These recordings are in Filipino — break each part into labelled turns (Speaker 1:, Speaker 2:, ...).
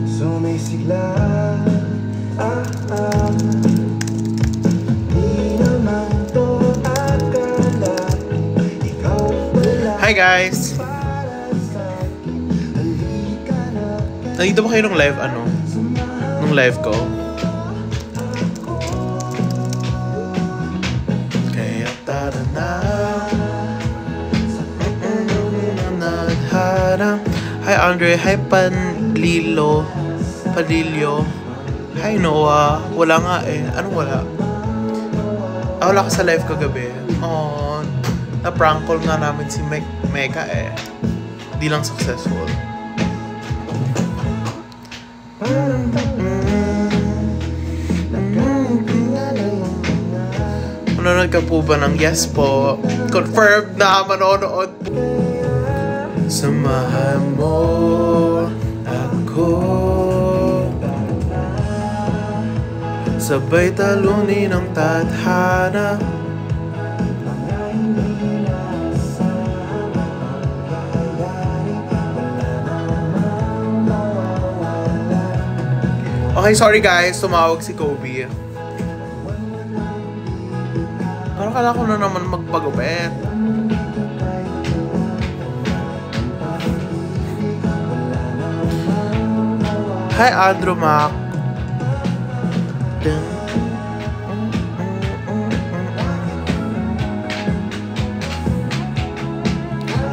Speaker 1: Sumisigla. Di naman to akala. Ikaw pala.
Speaker 2: Hi guys! Nandito ba kayo nung live nung live ko? Kaya tara na. Hi Andre, hi Padilyo. Hi Noah. Wala nga eh. Anong wala? Wala ka sa live kagabi. Oh, na-prank call nga namin si Mecca eh. Di lang successful. Manonood ka po ba ng yes po? Confirmed na manonood po. Samahan mo ako, sabay talunin ang tadhana. Okay, sorry guys, tumawag si Kobe. Parang kala ko na naman magpagupit. Hi Andrew Mac.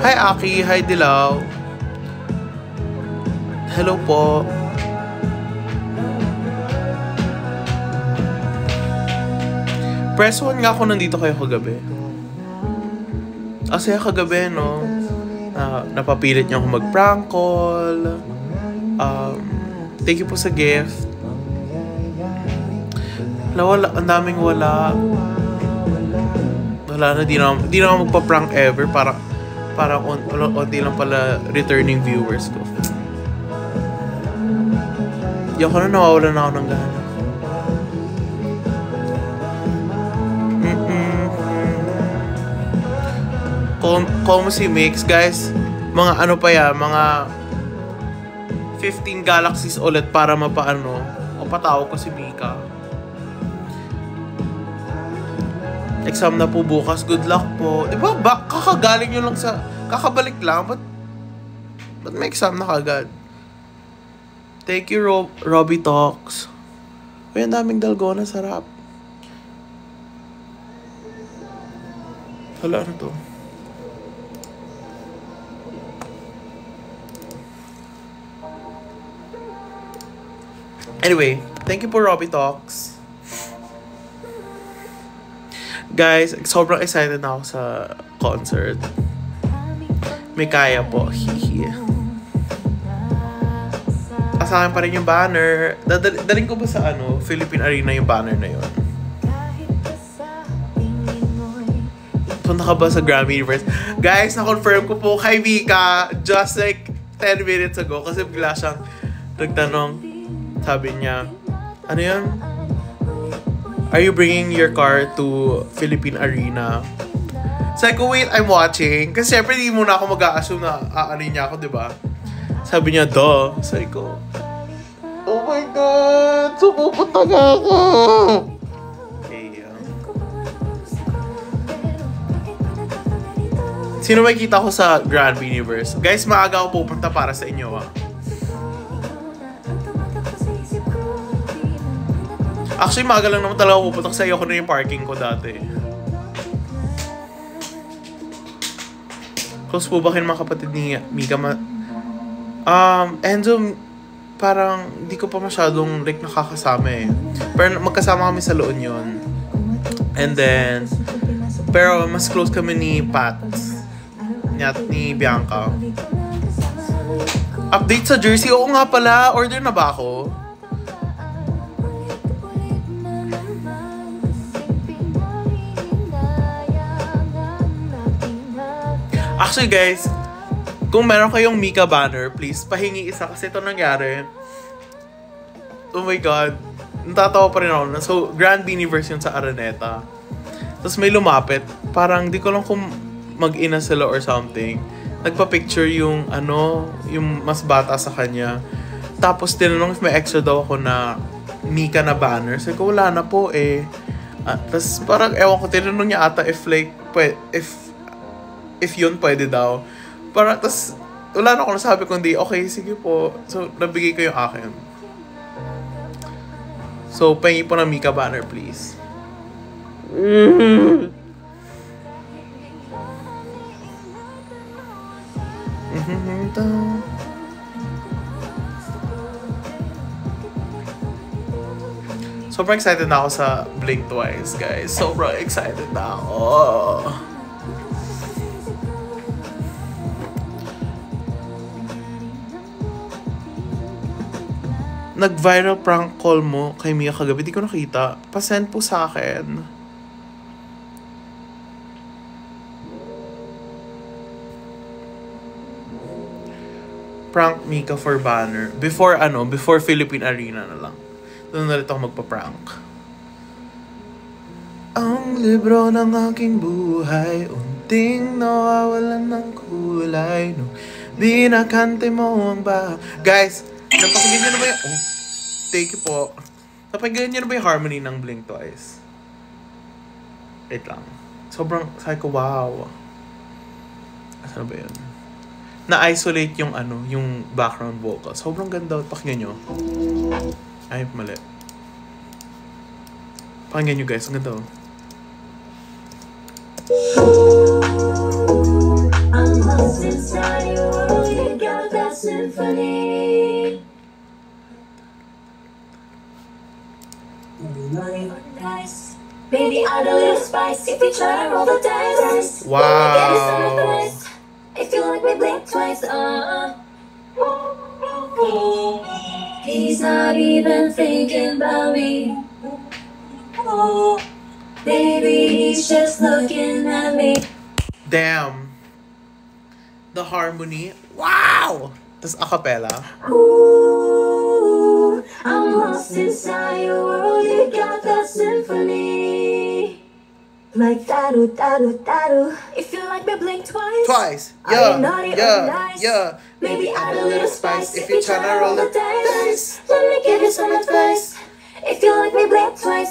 Speaker 2: Hi Aki, hi Dilaw. Hello po. Press 1 nga ako nandito kayo kagabi. Saya kagabi, no? Napapilit niyo ako mag-prank call. Thank you po sa gift. Wala, ang daming wala. Wala na, di na ako magpa-prank ever. Para onti lang pala returning viewers ko. Yung ko na nawawalan na ako ng gana. Call mo si Mix, guys. Mga ano pa yan, mga 15 galaxies ulit para mapaano. O patawag ko si Mika. Exam na po bukas. Good luck po. Diba ba? Kakagaling nyo lang sa... Kakabalik lang. Ba't may exam na kagad? Thank you, Robbie Talks. Uy, ang daming dalgona. Sarap. Hala, ano to? Anyway, thank you for Robbie Talks. Guys, sobrang excited na ako sa concert. May kaya po. Hihi. Asahan pa rin yung banner. Daling ko ba sa Philippine Arena yung banner na yun? Punta ka ba sa Grammy Universe? Guys, na-confirm ko po kay Mika just like 10 minutes ago kasi bigla siyang nagtanong. Sabi niya, ano yun? Are you bringing your car to Philippine Arena? Sabi ko, wait, I'm watching. Kasi syempre, hindi muna ako mag-a-assume na aanin niya ako, diba? Sabi niya, duh. Sabi ko, oh my God! Sumupunta nga ako! Okay, Sino may kita ko sa Grand Universe? Guys, maaga ako pupunta para sa inyo, Actually, maaga lang naman talaga pupunta kasi ayoko na yung parking ko dati. Close po ba kayo mga kapatid ni Mika? Enzo, parang di ko pa masyadong nakakasama eh. Pero magkasama kami sa La Union. And then, pero mas close kami ni Pat. Ni Bianca. Update sa jersey? Oo nga pala, order na ba ako? Actually guys, kung meron kayong Mika banner, please pahingi isa kasi ito nangyari. Oh my God. Natatawa pa rin ako. So, Grand Universe yun sa Araneta. Tapos may lumapit. Parang di ko lang kung mag-ina sila or something. nagpa-picture yung yung mas bata sa kanya. Tapos tinanong if may extra daw ako na Mika na banner. Sabi ko, wala na po eh. Tapos parang, ewan ko, tinanong niya ata if like, if yun pwede daw. Parang, tapos, wala na ako nasabi kundi, okay, sige po. So, nabigay ko yung akin. So, pahingi po ng Mika banner, please. Sobrang excited na ako sa Blink Twice, guys. Sobrang excited na ako. Nag-viral prank call mo kay Mia kagabi. Di ko nakita. Pa-send po sa akin. Prank Mika for banner. Before Philippine Arena na lang. Doon na ulit ako magpa-prank. Ang libro ng aking buhay, unting nawawalan ng kulay, no, binakante mo ang Guys, napakinggan nyo na ba yung... Oh, thank you po. Napakinggan nyo na ba yung harmony ng Blink Twice? Wait lang. Sobrang, sabi ko, wow. Asan ba yun? Na-isolate yung yung background vocal. Sobrang ganda. Pakinggan nyo. Ay, mali. Pakinggan nyo guys, ang ganda.
Speaker 3: I'm lost inside your world, you got that symphony. Money or dice, baby, add a little spice. If you try to roll the dice,
Speaker 2: wow.
Speaker 3: If you like me, blink twice. He's not even thinking about me. Baby, he's just looking at me.
Speaker 2: Damn. The harmony. Wow! Tapos acapella.
Speaker 3: Ooh, I'm lost inside your world. You got that symphony. Like da-do, da-do, da-do. If you like me, blink twice.
Speaker 2: Twice.
Speaker 3: Are
Speaker 2: Yeah.
Speaker 3: you naughty or
Speaker 2: Yeah.
Speaker 3: nice?
Speaker 2: Yeah.
Speaker 3: Maybe add a little spice. If you tryna roll the dice, let me give you some advice. If you like me, blink twice.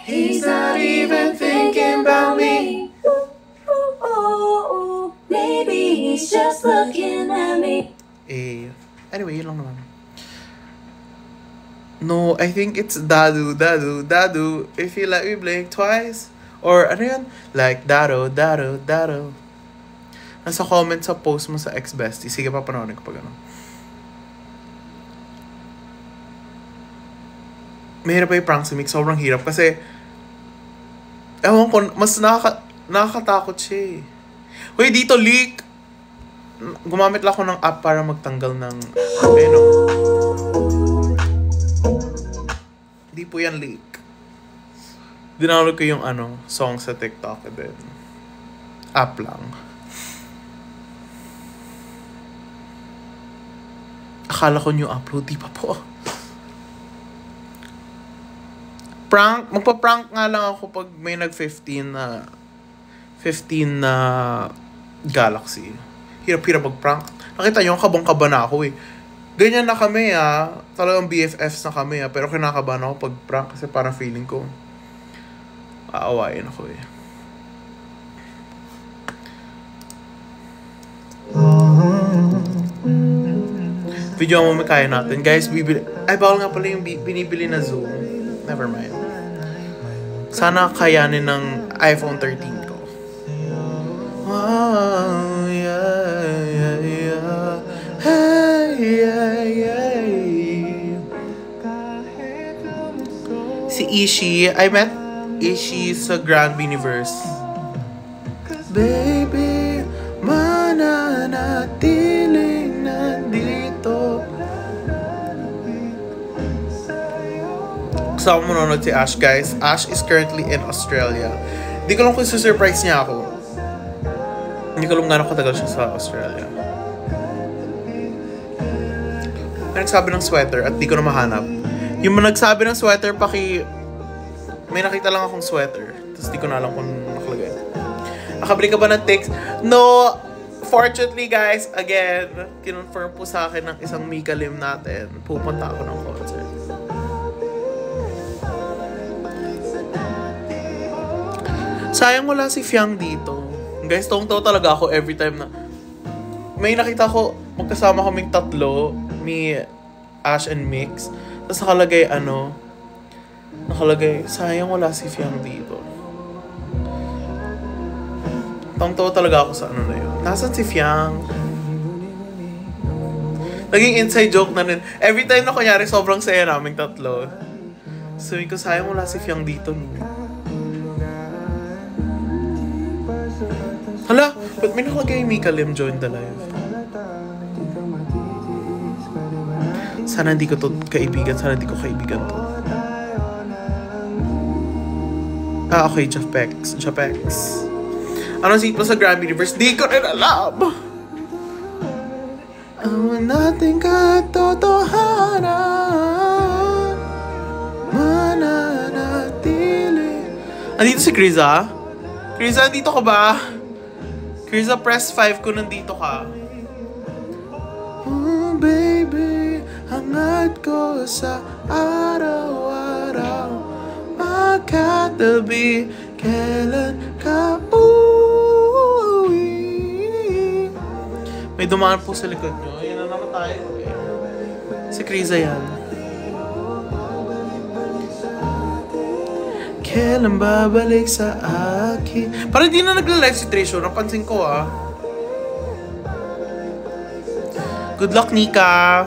Speaker 3: He's not even thinking about me. Maybe he's just looking at me.
Speaker 2: Anyway, yun lang naman. No, I think it's Dadu, Dadu, Dadu. If you let me blink twice. Or ano yun? Like, Dado, Dado, Dado. Nasa comment sa post mo sa ex-bestie. Sige, papanoorin ko pag ano. Mahirap pa yung prank si Mick. Sobrang hirap. Kasi, ewan ko, mas nakakatakot siya eh. Hoy, dito, leak! Gumamit lang ako ng app para magtanggal ng venom. Hindi po yan leak. Dinownload ko yung song sa TikTok and then app lang. Akala ko new upload, di pa po. Prank, magpa-prank nga lang ako pag may nag-15 na Galaxy. Hirap-hirap mag-prank. Nakita nyo, kabang-kaba na ako eh. Ganyan na kami talagang BFFs na kami pero kinakabahan ako pag prank kasi parang feeling ko aawayin ako eh. Video mo kaya natin. Guys, bawal nga pala yung binibili na Zoom. Never mind. Sana kayanin ng iPhone 13 ko. Oh, yeah, yeah, yeah. Hey, yeah, yeah. Si Ishi, I met Ishi sa Grand Universe. Baby, mananatiling nandito. Kasama mo nanonood si Ash, guys. Ash is currently in Australia. Di ko lang kung surprise niya ako. Hindi ko alam gano'ng katagal siya sa Australia. May nagsabi ng sweater at di ko na mahanap. Yung nagsabi ng sweater, may nakita lang akong sweater. Tapos di ko na alam kung nakalagay. Nakabili ka ba ng tickets? No! Fortunately, guys, again, kinonfirm po sa akin ng isang Mika Lim natin. Pupunta ako ng concert. Sayang wala si Fiang dito. Guys, tong-taw talaga ako every time na may nakita ko, magkasama kaming tatlo, me, Ash, and Mix. Tapos nakalagay, sayang wala si Fiang dito. Tong-taw talaga ako sa ano na yun. Nasaan si Fiang? Naging inside joke na rin. Every time na kunyari, sobrang saya naming tatlo. Sabi ko, sayang wala si Fiang dito. Hala, ba't may nakalagay Mika Lim join the live? Sana hindi ko to kaibigan. Sana hindi ko kaibigan to. Ah, okay. Japex. Ano seat mo sa Grammy Universe? Di ko rin alam. Ang nating katotohanan mananatili. Andito si Kriza? Kriza, andito ka ba? Kriza, press 5 kung nandito ka. Oh, baby, hangat ko sa araw-araw. Magkatabi, kailan ka uwi? May dumaan po sa likod nyo. Ayan na naman tayo. Si Kriza yan. Kailan babalik sa akin? Parang di na nagla-live si Trisho. Napansin ko Good luck, Nika.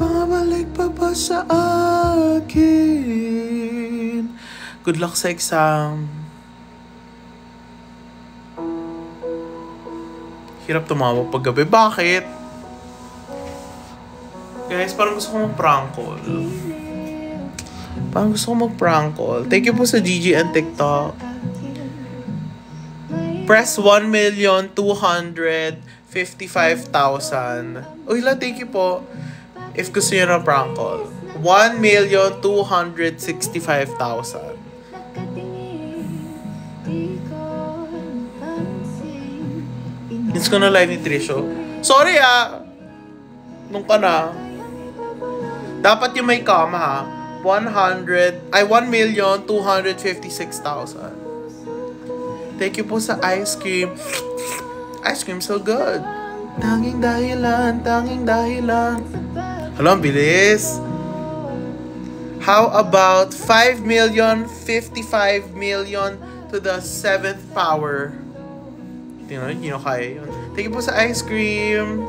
Speaker 2: Babalik pa ba sa akin? Good luck sa exam. Hirap tumawag pag gabi. Bakit? Guys, parang gusto ko mag-prank call. Mag-prank call. Thank you po sa GG and TikTok. Press 1,255,000. Uy, thank you po. If gusto nyo na prank call. 1,265,000. It's ko na live ni Trisho. Sorry nung ka na. Dapat yung may kama ha. 1,256,000. Thank you po sa ice cream. Ice cream so good. Tanging dahilan. Hala, ang bilis. How about 5,055,000,000 to the 7th power? Hindi na kaya yun. Thank you po sa ice cream.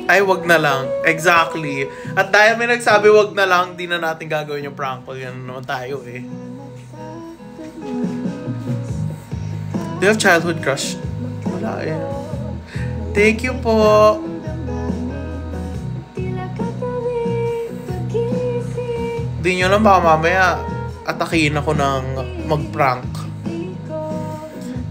Speaker 2: Ay, wag na lang. Exactly. At dahil may nagsabi wag na lang, di na natin gagawin yung prank call. Yan naman tayo Do you have childhood crush? Wala Thank you po. Di nyo lang baka mamaya atakihin ako ng mag-prank.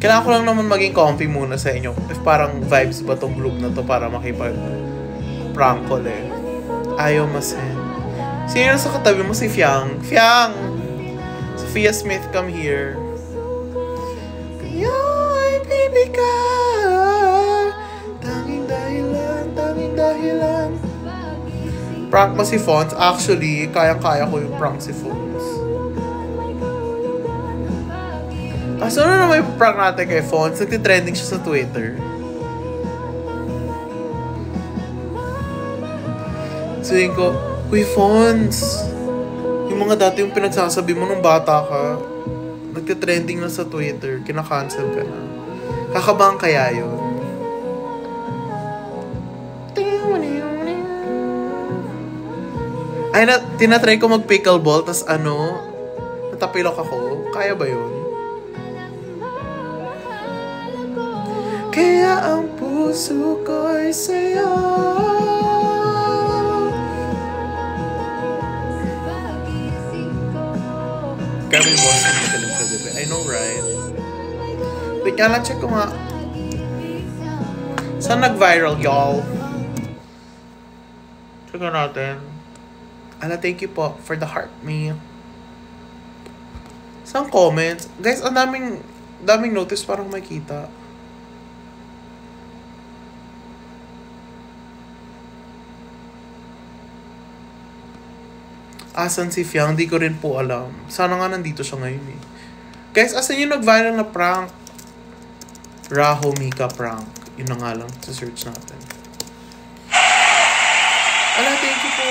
Speaker 2: Kailangan ko lang naman maging comfy muna sa inyo. If parang vibes ba tong group na to para makipag-prank call Ayaw masen. Sino sa katabi mo? Si Fiang. Fiang! Sophia Smith, come here. Yoy, baby ka. Tanging dahilan. Prank mo si Fonz? Actually, kaya-kaya ko yung prank si Fonz. Kaso ano na may prank natin kay Fonz? Nagtitrending siya sa Twitter. Sabihin ko, uy Fonz, yung mga dati yung pinagsasabi mo nung bata ka, nagtitrending na sa Twitter, kinakancel ka na. Kakabang kaya yun? Ay, tinatry ko mag-pickleball, tas natapilok ako. Kaya ba yun? Kaya ang puso ko'y sa'yo. Gavin Boston, magaling ka gabi. I know, right? Wait nga lang, check ko nga. Saan nag-viral, y'all? Check natin. Ala, thank you po for the heart me. Saan comments? Guys, ang daming notice parang makita. Asan si Fiang? Di ko rin po alam. Sana nga nandito siya ngayon eh. Guys, asan yung nag-viral na prank? Raho Mika prank. Yun na nga lang. Sa search natin. Ala, thank you po.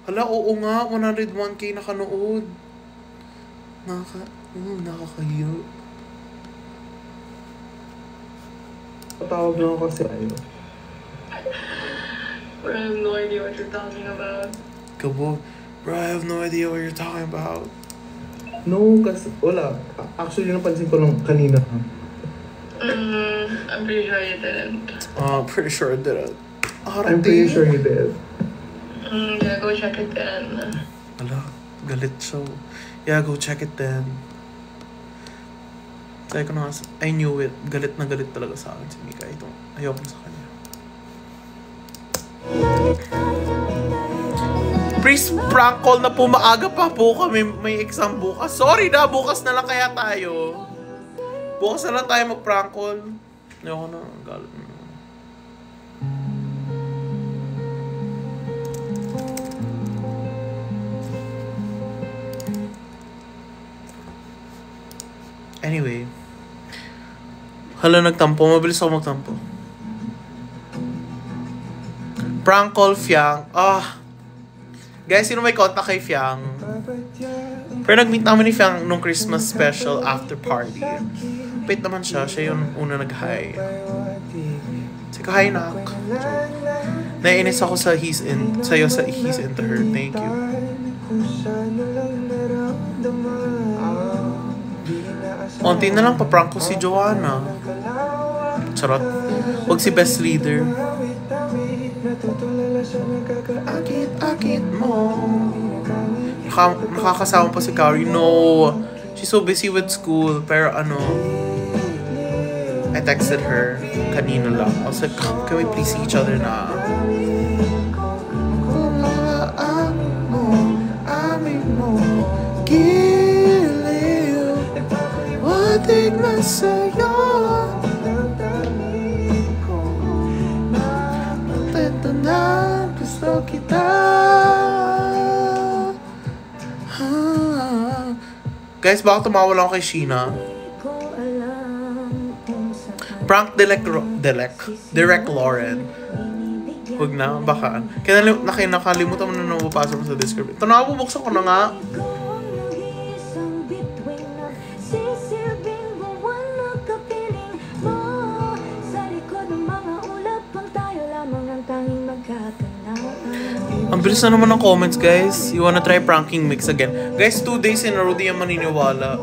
Speaker 2: Hala, oo nga. 101k nakanood. Nakakahiyo.
Speaker 1: Patawag lang ako kasi ayaw.
Speaker 4: I have no idea what you're talking about.
Speaker 2: Kabo, bro, I have no idea what you're talking about.
Speaker 1: No, kasi wala. Actually, napansin ko lang kanina.
Speaker 4: I'm pretty sure you didn't.
Speaker 2: Pretty sure I did it.
Speaker 1: I'm pretty sure you did.
Speaker 4: Yeah, go check it then.
Speaker 2: Ala, galit siya. Yeah, go check it then. Sabi ko na nga, I knew it. Galit na galit talaga sa akin si Mika. Ito, ayoko na sa kanya. Please, prank call na po. Maaga pa po kami. May exam bukas. Sorry na, bukas na lang kaya tayo. Bukas na lang tayo mag-prank call. Ayoko na, galit na. Anyway. Hala, nagtampo. Mabilis ako magtampo. Prank call Fiang. Guys, sino may contact kay Fiang? Pero nag-meet namin ni Fiang nung Christmas special after party. Wait naman siya. Siya yung una nag-hi. Sige, hi nak. Naiinis ako sa he's into her. Thank you. Konti na lang paprank ko si Joanna. Charot. Huwag si best leader. Akit mo. Nakakasama pa si Kari. No. She's so busy with school. Pero I texted her kanina lang. I was like, can we please see each other na? Tignan sa'yo. Ito na, gusto kita. Guys, baka tumawa lang kay Sheena. Prank Direct Lauren. Huwag na, baka. Kaya nakalimutan mo na mapapasok mo sa description. Ito na, bubuksan ko na nga. Ang bilis na naman ng comments, guys. You wanna try pranking mix again? Guys, 2 days in a row, di yan maniniwala.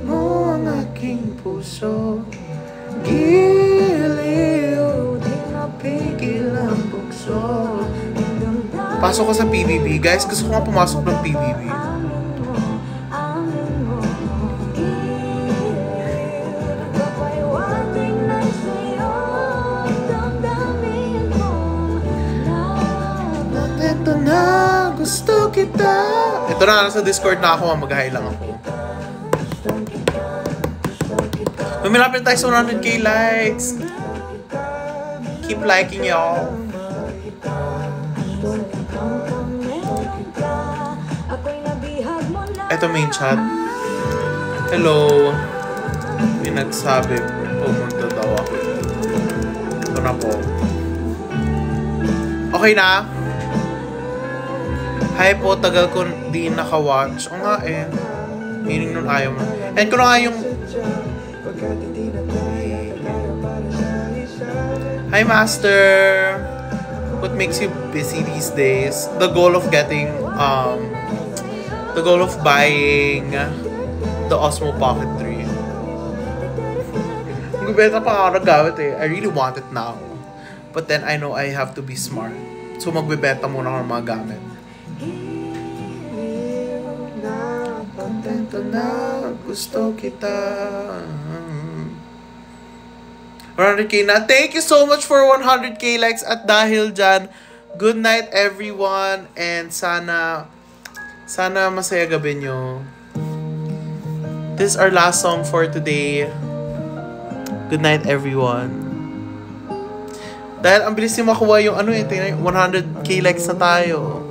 Speaker 2: Mo ang aking puso, giliw, di mapigil ang bukso. Pasok ko sa PBB. Guys, gusto ko nga pumasok ng PBB. Ito na, gusto kita. Ito na, nasa Discord na ako. Mag-hi lang ako. Lumilapit tayo sa 100k likes. Keep liking y'all. Ito main chat. Hello. May nagsabi, pumunta daw ako. Ito na po. Okay na? Hi po, tagal ko di naka-watch. O nga eh. Meaning nun ayaw mo. And ko na nga yung... Hi Master! What makes you busy these days? The goal of getting... the goal of buying the Osmo Pocket 3. Magbibenta pa ako naggamit eh. I really want it now. But then I know I have to be smart. So magbibenta muna ako ng mga gamit. Contento na, gusto kita. 100k na. Thank you so much for 100k likes at dahil dyan, good night everyone and sana masaya gabi nyo. This is our last song for today. Good night everyone. Dahil ang bilis yung makuha yung 100k likes na tayo.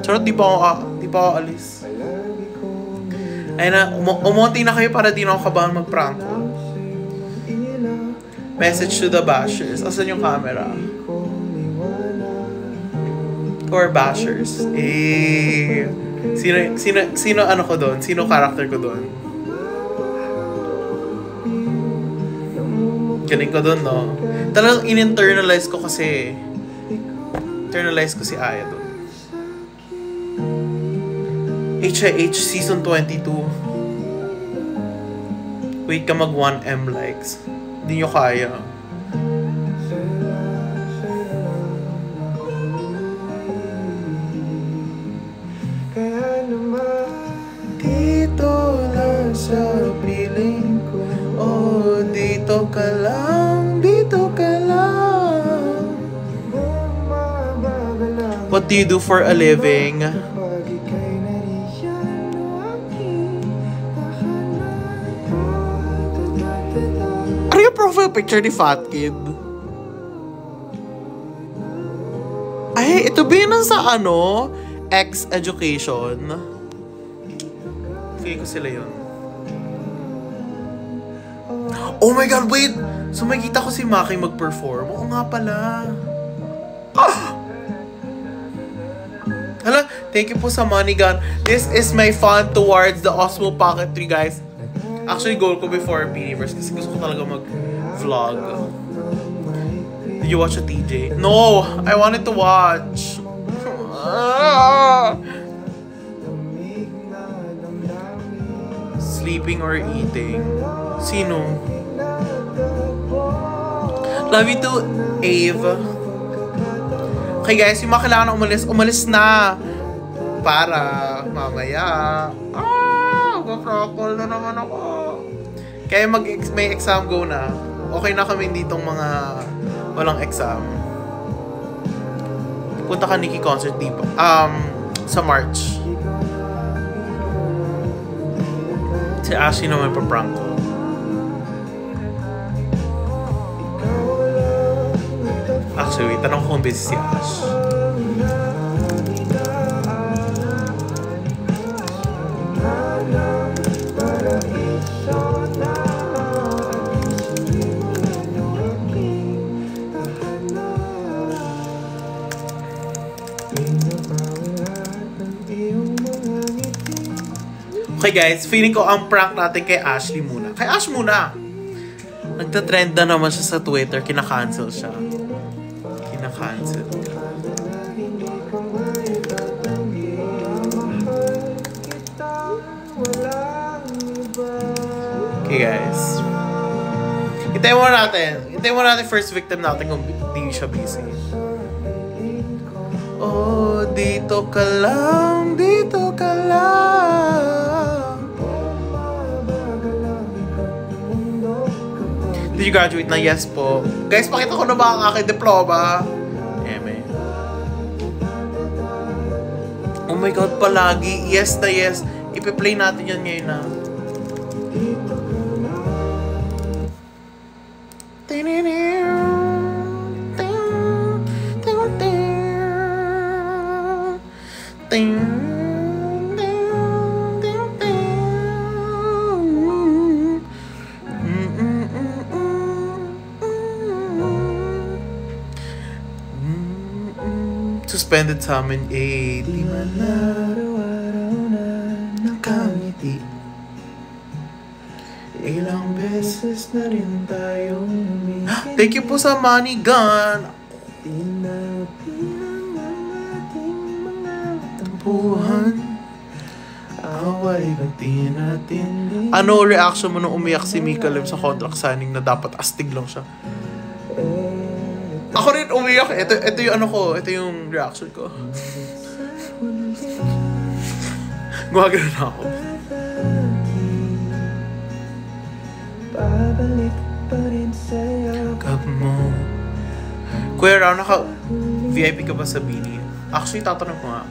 Speaker 2: Charot, di pa ako alis. Ayun na, umunti na kayo para di na ako kabahan mag-prank. Message to the bashers. Asan yung camera? Or bashers. Sino ano ko doon? Sino character ko doon? Galing ko doon, no? Talagang in-internalize ko kasi. Internalize ko si Aya doon. HIH Season 22. Wait ka mag 1M likes. Hindi nyo kaya. Dito lang sa piling ko. Oh, dito ka lang. Dito ka lang. What do you do for a living? Profile picture ni Fat Kid. Ay, ito ba yun sa X Education? Feel ko sila yun. Oh my God, wait! So makita ko si Maki mag-perform. Oo nga pala. Ah! Hala, thank you po sa Money Gun. This is my fund towards the Osmo Pocket 3, guys. Actually, goal ko before Piniverse kasi gusto ko talaga mag-vlog. Did you watch a TJ? No! I wanted to watch. Sleeping or eating? Sino? Love you too, Ave. Okay guys, yung mga kailangan na umalis na. Para mamaya. Mag-practical na naman ako. Kaya may exam go na. Okay na kami ditong mga walang exam. Punta ka Nicki concert di ba? Sa March. Si Ashley naman pa-prank ko. Actually, tanong ko kung busy si Ash. Okay guys, feeling ko ang prank natin kay Ashley muna. Kay Ash muna! Nagtatrend na naman siya sa Twitter, kinakancel siya. Kinakancel. Okay guys. Hintayin mo natin first victim natin kung di siya busy. Oh, dito ka lang, dito ka lang. Did you graduate na? Yes po. Guys, pakita ko na ba ang aking diploma? Eme. Oh my God, palagi. Yes na yes. Ipi-play natin yan ngayon na. Suspended sa amin, di man araw-araw na nakangiti. Ilang beses na rin tayong umiti. Thank you po sa Money Gun. Tinapilang ang ating mga tampuhan. Away bati natin. Ano reaction mo nung umiyak si Mika Lim sa contract signing na dapat astig lang siya? Ako rin umiyak. Ito yung ano ko. Ito yung reaction ko. Gumagano na ako. Babalik Kag mo. Kuya Rao, naka-VIP ka ba sa Bini? Actually, tatanong ko nga.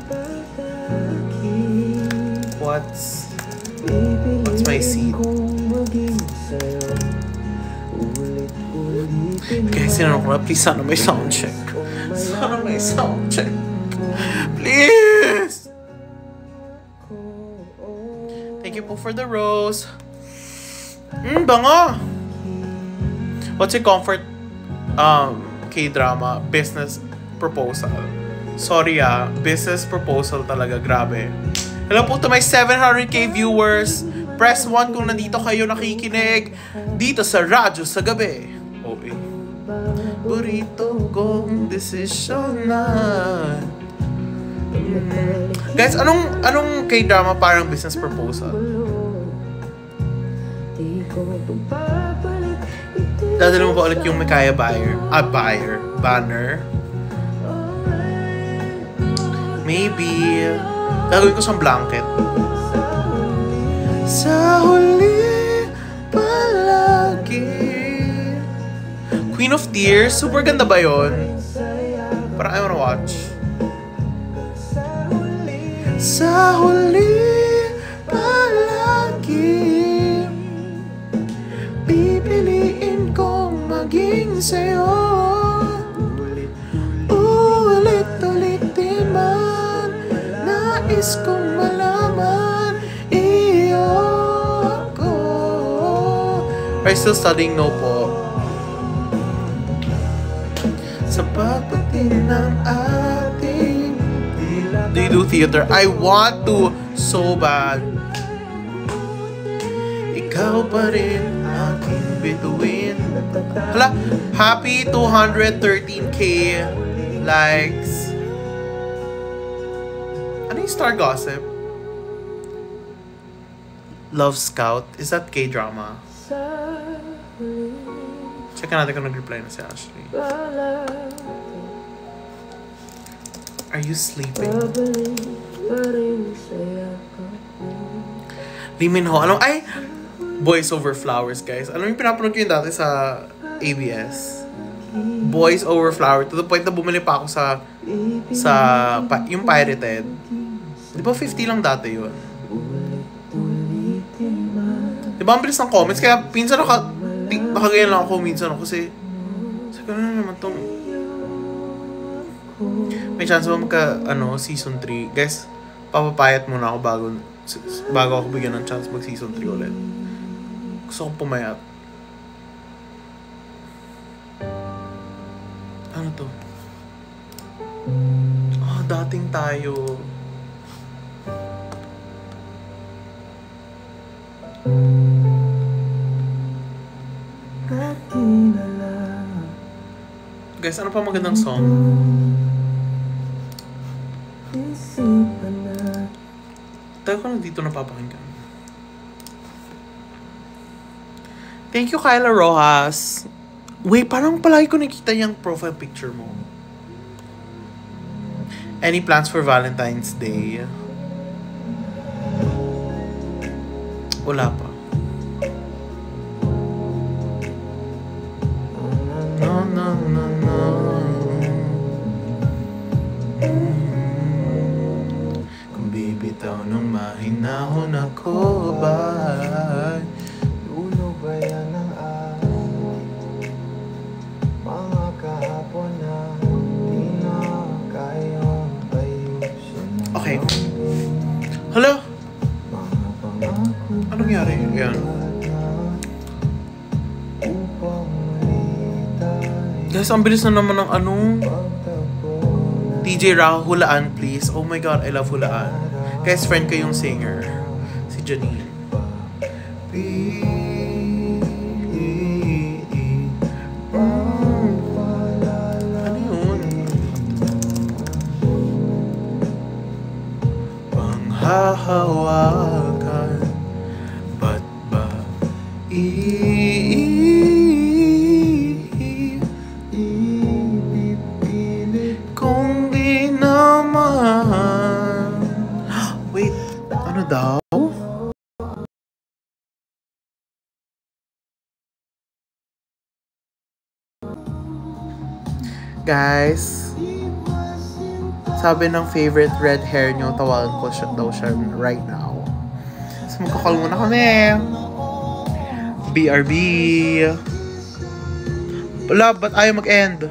Speaker 2: What's my seat? Guys, sinanong ko na, please, sana may sound check. Sana may sound check. Please! Thank you po for the rose. Bango! What's your comfort K-drama? Business proposal. Sorry business proposal talaga, grabe. Hello po to my 700k viewers. Press 1 kung nandito kayo nakikinig dito sa radyo sa gabi. Okay. Burrito kong desisyon na. Guys, anong K-drama parang business proposal? Dadala mo ba ulit yung Mikaya banner? Maybe. Gagawin ko siyang blanket. Sa huli palagi. Queen of Tears. Super ganda ba yun? Parang I wanna watch. Sa huli palagi. Pipiliin kong maging sa'yo. Ulit-ulitin man. Nais kong malaman. Iyo ako. Are you still studying? No po. Sa pagpatin ng ating. Do you do theater? I want to so bad. Ikaw pa rin aking bituin. Hala, happy 213k likes. Ano yung Star Gossip? Love Scout? Is that K-drama? Check natin kung nag-reply na si Ashley. Are you sleeping? Lee Min Ho. Ay! Boys Over Flowers, guys. Alam yung pinapanood ko yun dati sa ABS. Boys Over Flowers. To the point na bumili pa ako yung pirated. Di ba 50 lang dati yun? Di ba ang bilis ng comments? Kaya pinsan nakagayan lang ako minsan kasi sa gano'n naman tong may chance ba season 3. Guys, papapayat muna ako bago ako bigyan ng chance mag season 3 ulit. Gusto kong pumayat. Ano to? Dating tayo. Guys, ano pa magandang song? Tayo ko lang dito napapakinggan. Thank you, Kyla Rojas. Wait, parang palagi ko nakita yung profile picture mo. Any plans for Valentine's Day? Wala pa. No. Kung bibitaw ng mahinahon ako ba?
Speaker 5: Ulo ba yan ang mga kahapon na di na kayang ayusin?
Speaker 2: Okay. Hello? Anong nangyari? Yan. Guys, ang bilis na naman ng DJ Raho, Hulaan please. Oh my god, I love Hulaan. Guys, friend ko yung singer. Si Janine. Ano yun? Panghahawakan. Ba't ba kung di naman. Wait, ano daw? Guys, sabi ng favorite red hair nyo, tawagan ko daw siya right now. So, magkakall muna kami. BRB. Wala, ba't ayaw mag-end?